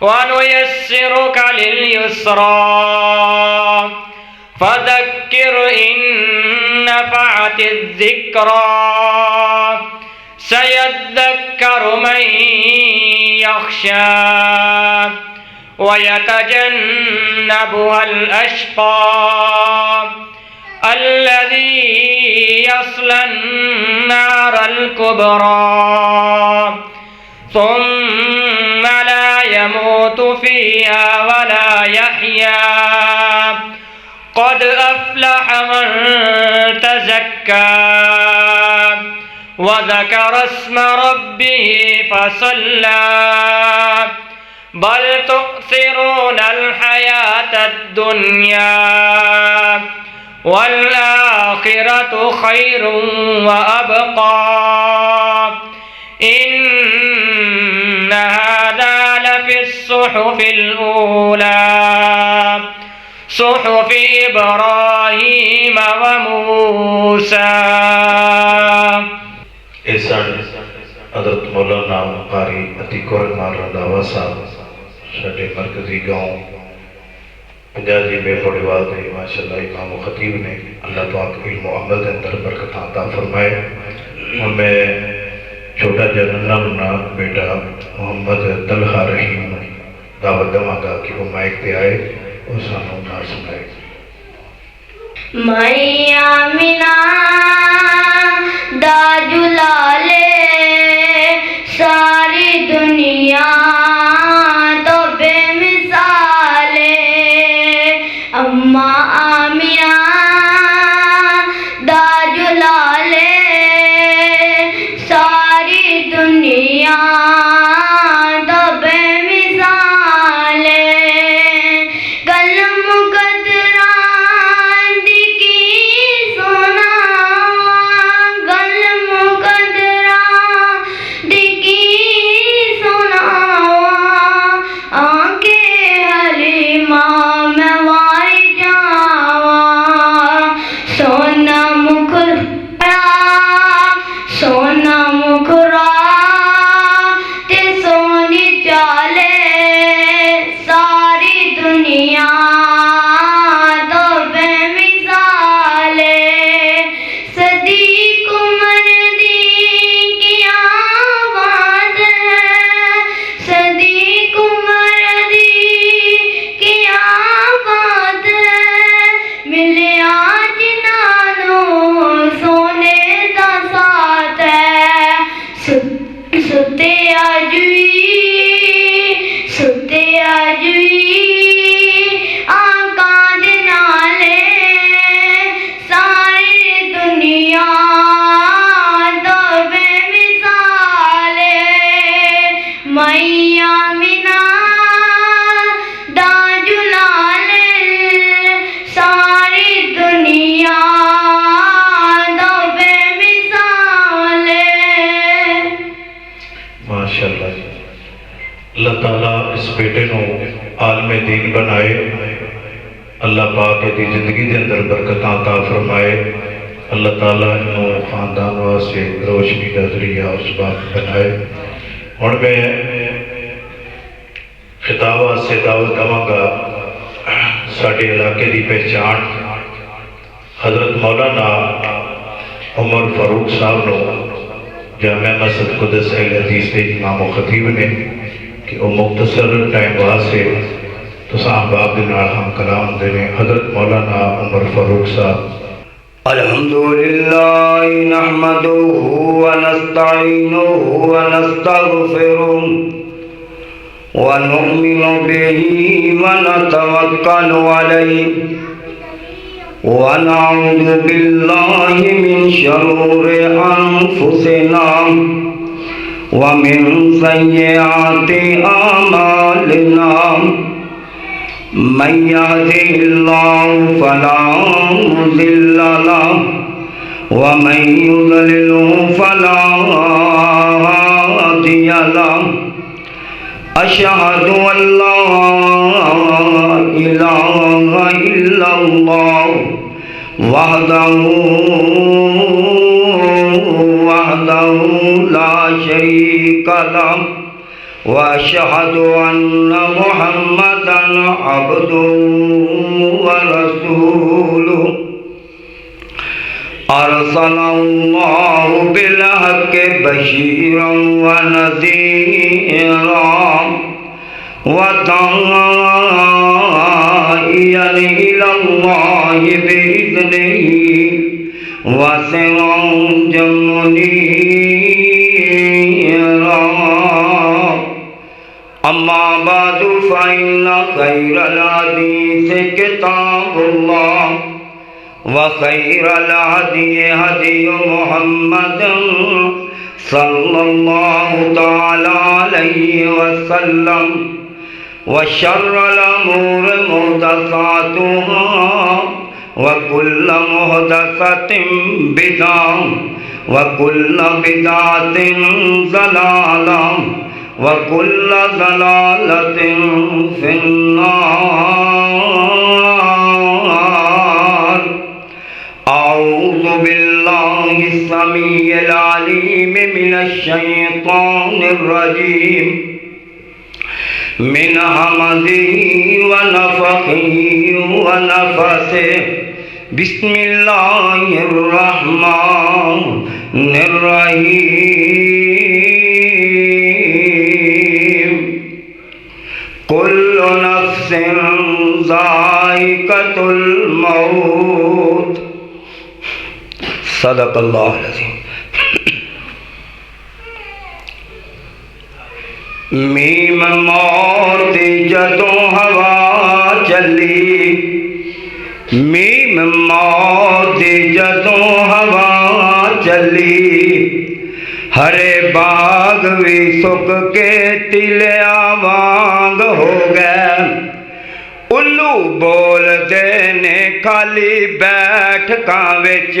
ونيسرك لليسرى فذكر إن نفعت الذكرى سيذكر من يخشى ويتجنبها الأشقى الذي يصلى النار الكبرى ثم لا يموت فيها ولا يحيا قد أفلح من تزكى وذكر اسم ربه فصلى بل تؤثرون الحياة الدنيا والآخرة خير وأبقى إن هذا لفي الصحف الأولى صحف إبراهيم وموسى. حضرت مولانا قاری عتیق الرحمان رنداوا صاحب ساڈے مرکزی گاؤں پنجابی میں بڑے والد ماشاءاللہ امام و خطیب نے اللہ پاک علم و عمل کے اندر برکت عطا فرمائے. اور میں چھوٹا جنرل بیٹا محمد طلحہ رحیم دعوت دواں گا کہ وہ مائک پہ آئے اور سانوں نہ سنائے. میاں آمینہ دا جلالے ساری دنیا تو بے مثالے اماں آمینہ دا جلالے ساری دنیا تو بے مثالے گل مقدران دی کی سونا گل مقدران دی کی سونا آنکھیں حلیمہ میں وائی جاواں سونا مکھرا سونا مکھرا تے سونی چالے ساری دنیا تو بے مثالے صدیق عمر دی کی آواز ہے صدیق عمر دی کی آواز ہے ملیا جنانوں سونے دا ساتھ ہے ستے آجوئی آقا دے نالے ساری دنیا تو بے مثالے میاں آمینہ دا جلالے ساری دنیا تو بے مثالے. ماشاءاللہ اللہ تعالیٰ اس بیٹے نو عالم دین بنائے. اللہ پاک دی زندگی دے اندر برکت عطا فرمائے. اللہ تعالیٰ انہوں خاندان واسطے روشنی دا ذریعہ اس بات بنائے. اور میں خطاب واسطے دعوت دواں گا ساڈے علاقے دی پہچان حضرت مولانا عمر فاروق صاحب نو جامع مسجد قدس اہل حدیث کے امام و خطیب نے کہ وہ مختصر ٹائم واسطے تو احباب دے نال ہم کلام دے نے. حضرت مولانا عمر فاروق صاحب. الحمدللہ نحمده ونستعینه ونستغفره ونؤمن به ونتوکل علیه ونعوذ باللہ من شرور انفسنا ومن سیئات اعمالنا من يهده الله فلا مضل له ومن يضلل فلا هادي له أشهد أن لا إله إلا الله وحده لا شريك له وأشهد أن محمدا عبده ورسوله أرسل الله بالحق بشيرا ونذيرا وداعيا إلى الله بإذنه وسراجا منيرا أما بعد فإن خير الحديث كتاب الله وخير الهدي هدي محمد صلى الله تعالى عليه وسلم وشر الأمور محدثاتها وكل محدثة بدعة وكل بدعة ضلالة وكل ضلالة في النار. أعوذ بالله السميع العليم من الشيطان الرجيم من همزه ونفخه ونفثه. بسم الله الرحمن الرحيم. كل نفس ذائقة الموت. صدق اللہ العظیم. میم موت جدوں ہوا چلی، میم موت جدوں ہوا چلی، ہرے باغ بھی سک کے تلیا وانگ ہو گئے، الو بول دینے کھالی بیٹھکاں وچ،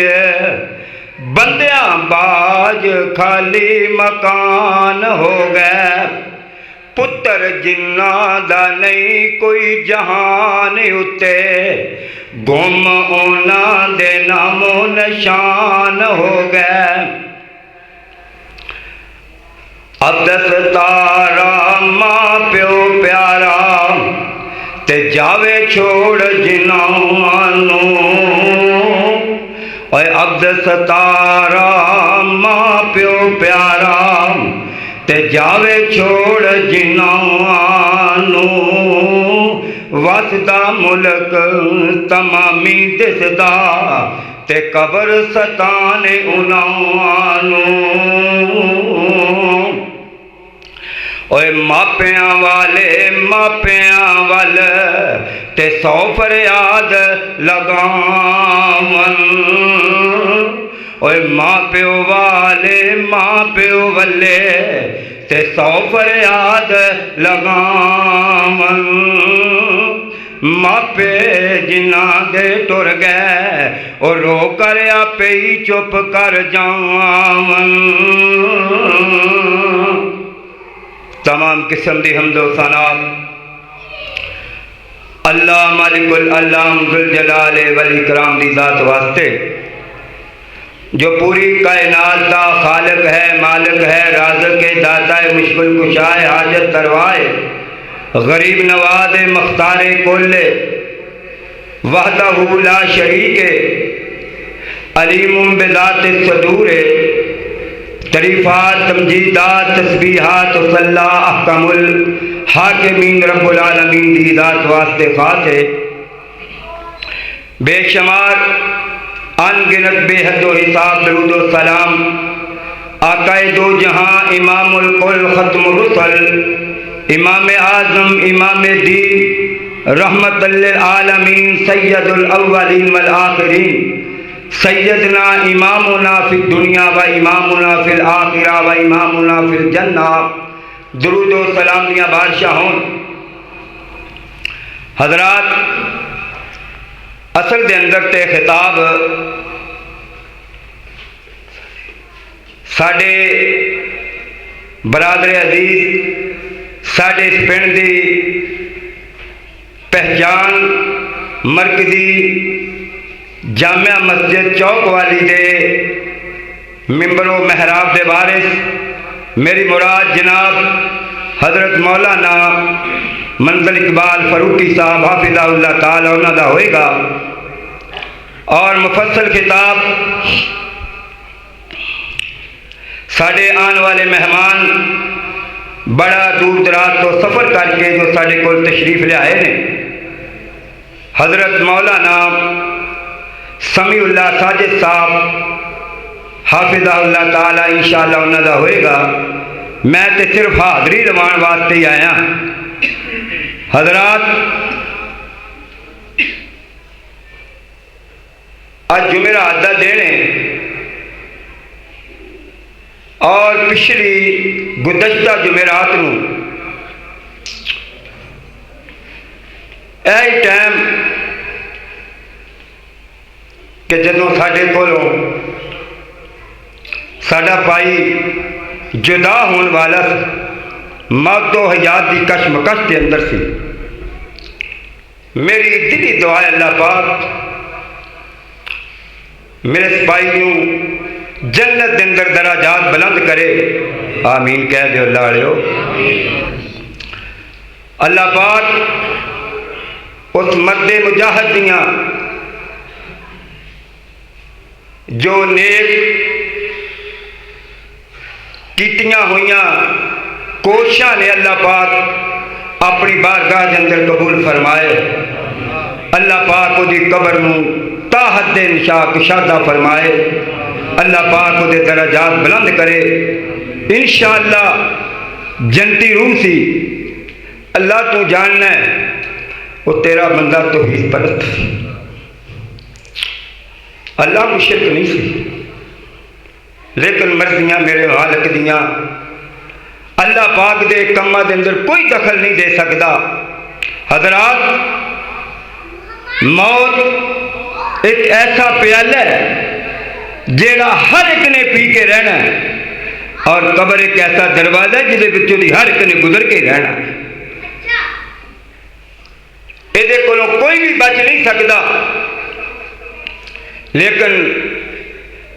بندیاں باج خالی مکان ہو گئے، پتر جنہ دا نہیں کوئی جہان اتے، گم اونا دے نام و نشان ہو گئے. عبدس تارا ماں پیو پیارا تے جاوے چھوڑ جنانوں، اے عبد ستارا ماں پیو پیارا تے جاوے چھوڑ جنانوں، وسدا ملک تمامی دسدا تے قبر ستانے انہانوں. اوے ماپیاں والے ماپیاں وال تے سو فریاد لگاون، اوے ماں پیو والے ماں پیو والے تے سو فریاد لگاون، ماپے جنہ دے ٹر گئے اور رو کر آپے ہی چپ کر جاون. تمام قسم دی حمد و ثنا اللہ مالک العلام ذوالجلال والاکرام دی ذات واسطے جو پوری کائنات دا خالق ہے، مالک ہے، رازق ہے، داتا ہے، مشکل کشائے، حاجت تروائے، غریب نواز مختار کل، وحدہ لا شریک، علیم بذات الصدور، تعریفات تمجیدات تسبیحات و صلی احکم الحاکمین رب العالمین دی ذات واسطے خاص ہے. بے شمار ان گنت بے حد و حساب درود و سلام آقائے دو جہاں امام الکل ختم الرسل امام اعظم امام دین رحمت للعالمین سید الاولین والآخرین سیدنا امامنا فی الدنیا و امامنا فی الآخرہ و امامنا فی الجنہ. درود و سلام دیا بادشاہوں. حضرات اصل دے اندر تے خطاب ساڑے برادر عزیز ساڑے اس پنڈ دی پہچان مرکزی جامعہ مسجد چوک والی دے ممبر و محراب دے وارث میری مراد جناب حضرت مولانا منزل اقبال فاروقی صاحب حافظہ اللہ تعالی انہوں دا ہوئے گا، اور مفصل خطاب ساڑھے آن والے مہمان بڑا دور دراز تو سفر کر کے جو ساڑھے کو تشریف لے آئے نے، حضرت مولانا سمیع اللہ ساجد صاحب حافظہ اللہ تعالی انشاءاللہ انہوں دا ہوئے گا۔ میں تے صرف حاضری لوان واسطے ہی آیا۔ حضرات آج جمعرات دا دن ہے، اور پچھلی گزشتہ جمعرات نو ایک ٹائم کہ جدوں ساڈے کولوں ساڈا پائی جدا ہون والا موت و حیات دی کشمکش کے اندر سی، میری دلی دعا ہے اللہ پاک میرے سپاہی نوں جنت دے اندر درجات بلند کرے، آمین کہہ دیو اللہ علیہ۔ اللہ پاک اس مرد مجاہد دیاں جو نیک کیتیاں ہویاں کوششاں نے اللہ پاک اپنی بارگاہ دے اندر قبول فرمائے، اللہ پاک وہ دی قبر نوں تا حد نشاء کشادہ فرمائے، اللہ پاک وہ دے درجات بلند کرے۔ انشاءاللہ جنتی روح سی، اللہ تو جاننا ہے وہ تیرا بندہ توحید پرست سی، اللہ مشرک نہیں سی، لیکن مرضیاں میرے خالق دیاں اللہ پاک دے کماں دے اندر کوئی دخل نہیں دے سکتا۔ حضرات موت ایک ایسا پیالہ ہے جیڑا ہر ایک نے پی کے رہنا ہے، اور قبر ایک ایسا دروازہ ہے جدے بچوں دی ہر ایک نے گزر کے رہنا ہے، یہ کولوں کوئی بھی بچ نہیں سکتا، لیکن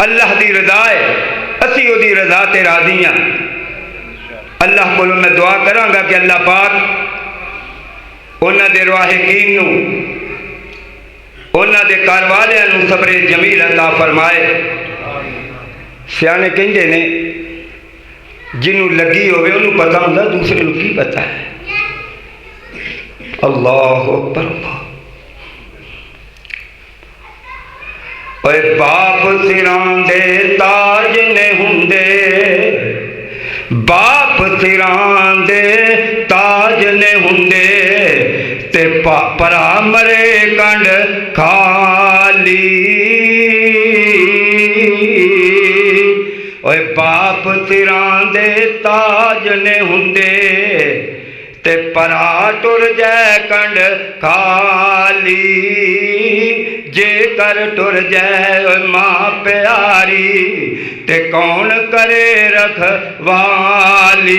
اللہ دی رضا ہے، اسی وہ دی رضا تے راضی ہیں۔ اللہ کو میں دعا کراں گا کہ اللہ پاک انہاں دے رواحقین نو، انہاں دے کاروالیاں نو صبر جمیل عطا فرمائے۔ سیانے کہندے نے جنوں لگی ہوئے انہوں پتہ ہوندا دوسرے نوں کی پتہ ہے۔ اللہ اکبر اللہ۔ اے باپ سراں دے تاج نے ہوندے، باپ سراں دے تاج نے ہوندے، تے پرا مرے کنڈ کھالی۔ اے باپ سراں دے تاج نے ہوندے، تے پرا ٹر جائے کنڈ کھالی۔ جے کر ٹر جائے ماں پیاری، تے کون کرے رکھوالی۔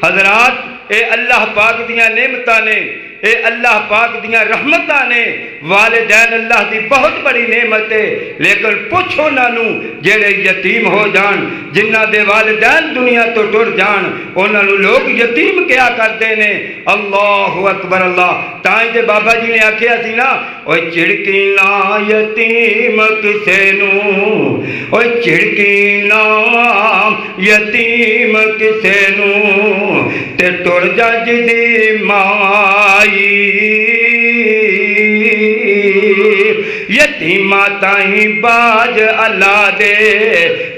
حضرات اے اللہ پاک دیاں نعمتاں نے، اے اللہ پاک دیاں رحمتاں نے، والدین اللہ دی بہت بڑی نعمت ہے، لیکن پوچھو نانو جڑے یتیم ہو جان، جنہ دے والدین دنیا تو ٹر جان، انہاں نو لوگ یتیم کیا کرتے نے۔ اللہ اکبر اللہ۔ تائیں دے بابا جی نے آکھیا سی نا، اوے چڑکی نا یتیم کسے نو، اوے چڑکی نا یتیم کسے نو، تے ٹر جا جدی مائی۔ یتیمہ تائیں باج اللہ دے،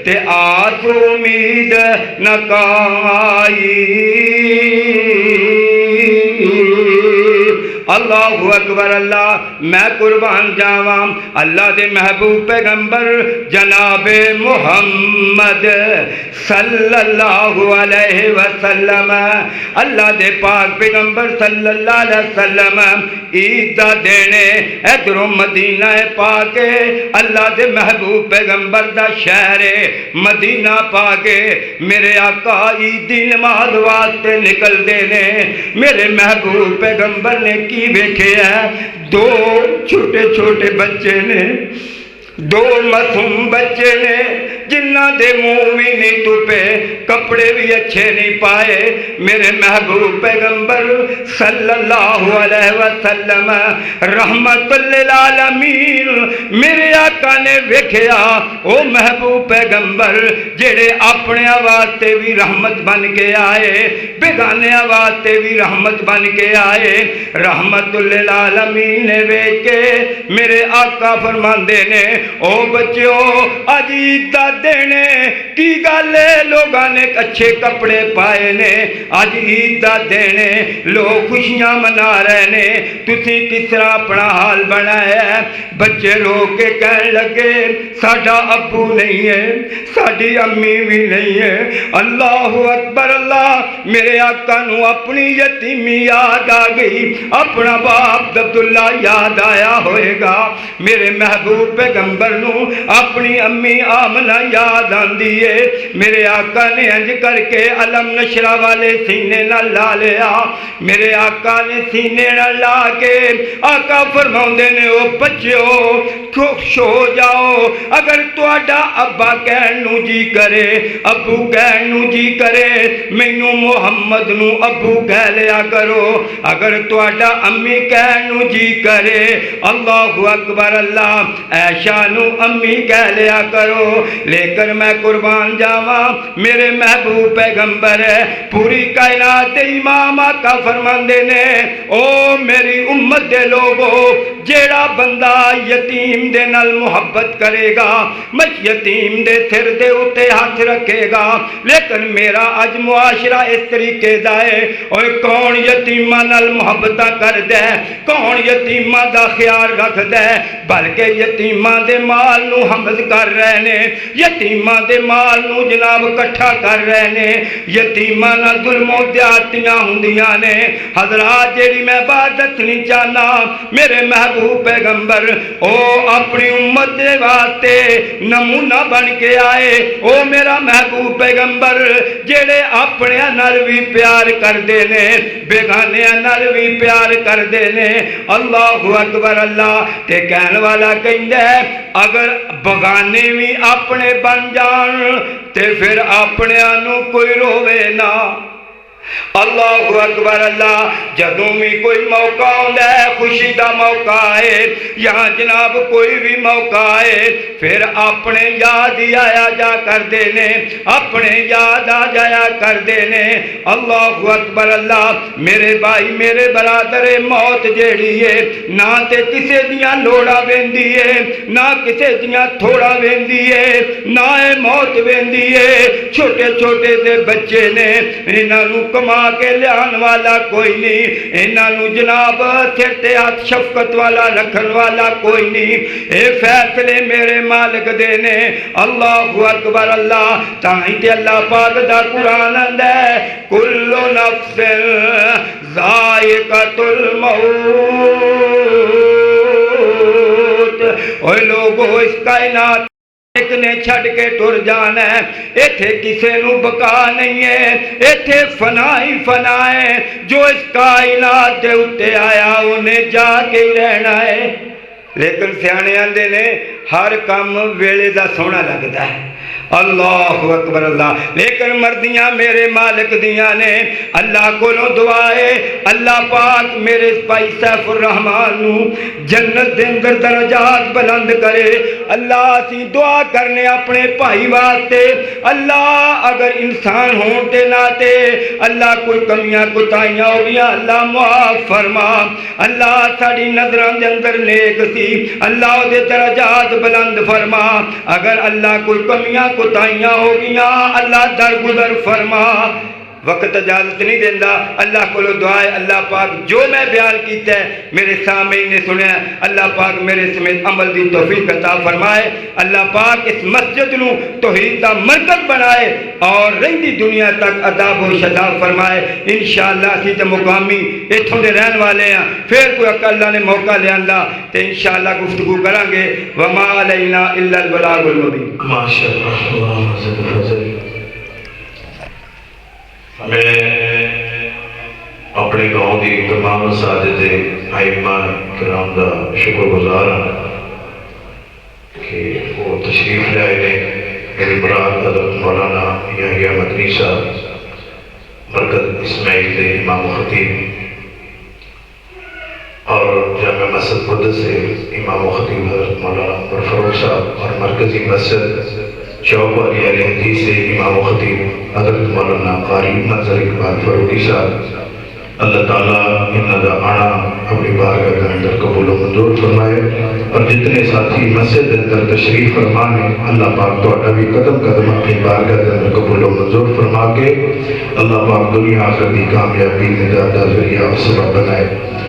تے آس امید نہ کائی۔ اللہ اکبر اللہ۔ میں قربان جاواں اللہ دے محبوب پیغمبر جناب محمد صلی اللہ علیہ وسلم، اللہ دے پاک پیغمبر صلی اللہ علیہ وسلم عید دا دینے ادھروں مدینہ پاک، اللہ دے محبوب پیغمبر دا شہر مدینہ پاک، میرے آقا عیدی نماز واسطے نکل دینے، میرے محبوب پیغمبر نے کی بیکھے ہیں، دو چھوٹے چھوٹے بچے نے، دو معصوم بچے نے، جن انہاں دے منہ بھی نہیں توپے کپڑے بھی اچھے نہیں پائے میرے محبوب پیغمبر صلی اللہ علیہ وسلم رحمت للعالمین میرے آقا نے ویکھیا او محبوب پیغمبر جڑے اپنے واسطے بھی رحمت بن کے آئے بیگانے واسطے بھی رحمت بن کے آئے رحمت للعالمین نے ویکھ کے میرے آقا فرماندے نے او بچیو اج عید دا دینے کی گل لوگاں نے اچھے کپڑے پائے نے اج عید دا دینے لوگ خوشیاں منا رہے نے تسی کس طرح اپنا حال بنایا ہے بچے رو کے کہنے لگے ساڈا ابو نہیں ہے ساڈی امی بھی نہیں ہے اللہ اکبر اللہ میرے آقا نو اپنی یتیمی یاد آ گئی اپنا باپ عبداللہ یاد آیا ہوئے گا میرے محبوب پیغمبر نو اپنی امی آمنہ یاد آندی ہے میرے آقا نے انج کر کے علم نشرہ والے سینے نہ لا لیا میرے آقا نے سینے نہ لا کے آقا فرماؤندے نے او بچیو خوش ہو جاؤ اگر تواڈا ابا کہن نو جی کرے ابو کہن نو جی کرے مینوں محمد نو ابو کہہ لیا کرو اگر تواڈا امی کہن نو جی کرے اللہ اکبر اللہ عائشہ نو امی کہہ لیا کرو لیکن میں قربان جاواں میرے محبوب پیغمبر ہے پوری کائنات امام آقا فرماندے نے او میری امت دے لوگو جیڑا بندہ یتیم دے نال محبت کرے گا میں یتیم دے سر دے اتے ہاتھ رکھے گا لیکن میرا اج معاشرہ اس طریقے دا ہے اوے کون یتیماں نال محبتاں کر دے کون یتیماں دا خیال رکھ دے بلکہ یتیماں دے مال نو حمل کر رہے نے یتیماں دے مال نو جناب کٹھا کر رہے نے یتیماں نال ظلم و زیادتیاں ہوندیاں نے حضرات جیڑی میں عبادت نہیں چاہنا میرے محبوب پیغمبر او اپنی امت دے واسطے نمونہ بن کے آئے او میرا محبوب پیغمبر جیڑے اپنے نال بھی پیار کر دے نے بیگانے نال بھی پیار کر دے نے اللہ اکبر اللہ تے کہن والا کہندا ہے اگر بگانے بھی اپنے بن جان تے پھر اپنے نو کوئی روے نہ اللہ اکبر اللہ جدوں بھی کوئی موقع ہوندا ہے خوشی دا موقع ہے یا جناب کوئی بھی موقع ہے پھر اپنے یاد ہی آیا جا کر دینے اپنے یاد آ جایا کر دینے اللہ اکبر اللہ میرے بھائی میرے برادر موت جیڑی ہے نہ تے کسے دیاں لوڑا ویندی ہے نہ کسے دیاں تھوڑا ویندی ہے نہ موت ویندی ہے چھوٹے چھوٹے سے بچے نے انہاں نو کما کے لیان والا کوئی نہیں انہاں نو جناب سر تے ہاتھ شفقت والا رکھن والا کوئی نہیں اے فیصلے میرے مالک دے نے اللہ اکبر اللہ تائیں تے اللہ پاک دا قرآن آندا ہے کل نفس ذائقۃ الموت اوے لوگو اس کائنات ایک نے چھڑ کے ٹر جانا ہے ایتھے کسے نو بقا نہیں ہے ایتھے فنا ہی فنا ہے جو اس کائنات دے اتے آیا انہیں جا کے ہی رہنا ہے لیکن سیانے آندے نے ہر کام ویلے دا سونا لگتا ہے اللہ اکبر اللہ لیکن مردیاں میرے مالک دیاں نے اللہ کو دعائے اللہ پاک میرے سپاہی سیف الرحمن نو جنت دے اندر درجات بلند کرے اللہ اسی دعا کرنے اپنے بھائی واسطے اللہ اگر انسان ہون تے ناتے اللہ کوئی کمیاں کوتاہیاں ہو گیا اللہ معاف فرما اللہ ساڈی نظراں دے اندر نیک سی اللہ دے درجات بلند فرما اگر اللہ کوئی کمیاں کوتاہیاں ہو گیا اللہ درگزر فرما وقت اجازت نہیں دیندہ اللہ کو دعائے اللہ پاک جو میں بیان کیتا ہے میرے سامعین نے سنیا اللہ پاک میرے سمیت عمل دی توفیق عطا فرمائے اللہ پاک اس مسجد نو توحید دا مرکز بنائے اور رہندی دنیا تک عذاب و شداب فرمائے انشاءاللہ اسی تے مقامی ایتھوں دے رہن والے ہیں پھر کوئی اللہ نے موقع لے آندا تے انشاءاللہ گفتگو کریں گے وما علینا الا البلاغ المبین ماشاءاللہ میں اپنے گاؤں کی تمام اساتذہ ائمہ کرام کا شکر گزار ہوں کہ وہ تشریف لائے نے میری مراد حضرت مولانا یحییٰ مدنی صاحب مرکز اسماعیل دے امام و خطیب اور جامع مسجد قدس سے امام و خطیب حضرت مولانا عمر فاروق صاحب اور مرکزی مسجد چوک والی اہل حدیث سے امام و خطیب حضرت مولانا قاری منظر اقبال فاروقی صاحب اللہ تعالیٰ ان کا آنا اپنی بارگاہ کے اندر قبول و منظور فرمائے، اور جتنے ساتھی مسجد کے اندر تشریف فرما نے اللہ پاک تو بھی قدم قدم اپنی بارگاہ کے اندر قبول و منظور فرما کے اللہ پاک دنیا آخرت کی کامیابی نجات کا ذریعہ اور سبب بنائے۔